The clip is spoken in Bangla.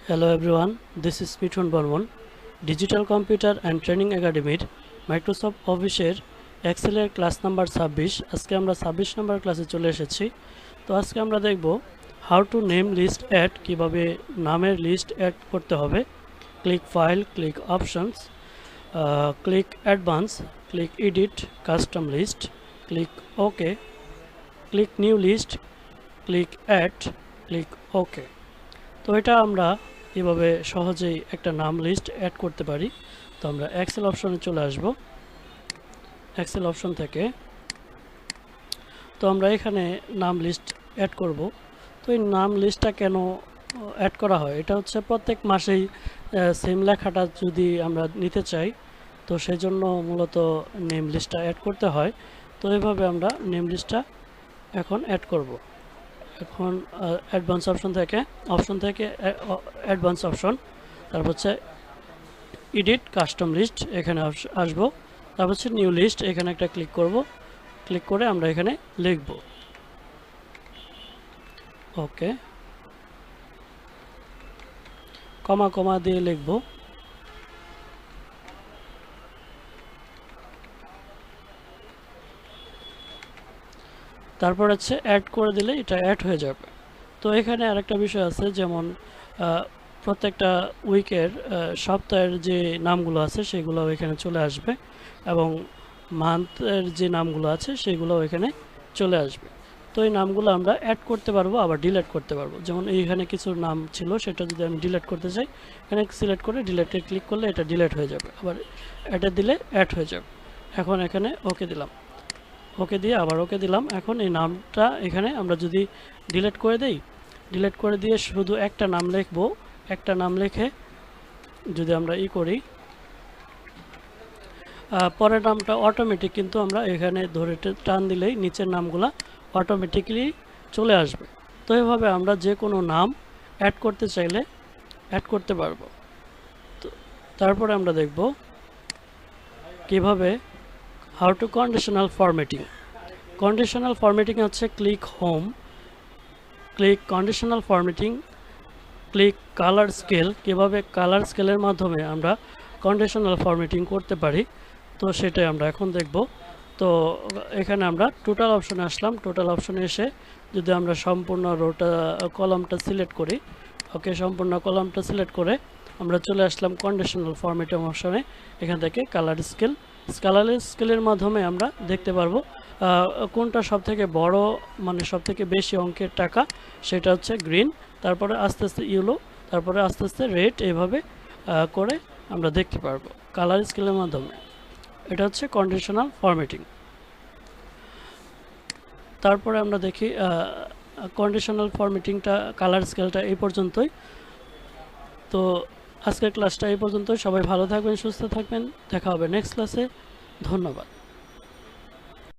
Hello everyone, this is Mithun Barman, Digital Computer and Training Academy Microsoft অফিসের এক্সেলের ক্লাস নাম্বার 26। আজকে আমরা 26 নাম্বার ক্লাসে চলে এসেছি। তো আজকে আমরা দেখব how to name list add, কিভাবে নামের লিস্ট অ্যাড করতে হবে। Click file, click options, click advance, click edit custom list, click okay, click new list, click add, click okay. তো এটা আমরা এভাবে সহজেই একটা নাম লিস্ট অ্যাড করতে পারি। তো আমরা এক্সেল অপশনে চলে আসব। এক্সেল অপশন থেকে তো আমরা এখানে নাম লিস্ট অ্যাড করব। তো এই নাম লিস্টটা কেন অ্যাড করা হয়, এটা হচ্ছে প্রত্যেক মাসেই সেম লেখাটা যদি আমরা নিতে চাই তো সেই জন্য মূলত নেম লিস্টটা অ্যাড করতে হয়। তো এইভাবে আমরা নেম লিস্টটা এখন অ্যাড করব। এখন অ্যাডভান্স অপশন থেকে অ্যাডভান্স অপশন, তারপর হচ্ছে এডিট কাস্টম লিস্ট, এখানে আসব। তারপর হচ্ছে নিউ লিস্ট, এখানে একটা ক্লিক করব। ক্লিক করে আমরা এখানে লিখব ওকে, কমা কমা দিয়ে লিখব। তারপর হচ্ছে অ্যাড করে দিলে এটা অ্যাড হয়ে যাবে। তো এখানে আরেকটা বিষয় আছে, যেমন প্রত্যেকটা উইকের সপ্তাহের যে নামগুলো আছে সেগুলো এখানে চলে আসবে এবং মান্থের যে নামগুলো আছে সেগুলো এখানে চলে আসবে। তো এই নামগুলো আমরা অ্যাড করতে পারবো, আবার ডিলিট করতে পারবো। যেমন এইখানে কিছু নাম ছিল, সেটা যদি আমি ডিলিট করতে চাই এখানে সিলেক্ট করে ডিলিটে ক্লিক করলে এটা ডিলিট হয়ে যাবে, আবার অ্যাডে দিলে অ্যাড হয়ে যাবে। এখন এখানে ওকে দিলাম, ওকে দিয়ে আবার ওকে দিলাম। এখন এই নামটা এখানে আমরা যদি ডিলিট করে দেই, ডিলিট করে দিয়ে শুধু একটা নাম লিখব। একটা নাম লিখে যদি আমরা করি, পরের নামটা অটোমেটিক কিন্তু আমরা এখানে ধরে টান দিলেই নিচের নামগুলা অটোমেটিকলি চলে আসবে। তো এভাবে আমরা যে কোনো নাম অ্যাড করতে চাইলে অ্যাড করতে পারবো। তো তারপরে আমরা দেখব কিভাবে how to conditional formatting. Conditional formatting হচ্ছে click home, click conditional formatting, click colour scale. কীভাবে কালার স্কেলের মাধ্যমে আমরা কন্ডিশনাল ফরম্যাটিং করতে পারি তো সেটাই আমরা এখন দেখব। তো এখানে আমরা টোটাল অপশনে আসলাম। টোটাল অপশনে এসে যদি আমরা সম্পূর্ণ কলামটা সিলেক্ট করি, ওকে, সম্পূর্ণ কলামটা সিলেক্ট করে আমরা চলে আসলাম কন্ডিশনাল ফরম্যাটিং অপশনে। এখান থেকে কালার স্কেলের মাধ্যমে আমরা দেখতে পারবো কোনটা সবথেকে বড়, মানে সবথেকে বেশি অঙ্কের টাকা, সেটা হচ্ছে গ্রিন, তারপরে আস্তে আস্তে ইয়েলো, তারপরে আস্তে আস্তে রেড, এভাবে করে আমরা দেখতে পারবো কালার স্কেলের মাধ্যমে। এটা হচ্ছে কন্ডিশনাল ফরম্যাটিং। তারপরে আমরা দেখি কন্ডিশনাল ফরম্যাটিংটা, কালার স্কেলটা এই পর্যন্তই। তো আজকের ক্লাসটা এই পর্যন্তই। সবাই ভালো থাকবেন, সুস্থ থাকবেন, দেখা হবে নেক্সট ক্লাসে। ধন্যবাদ।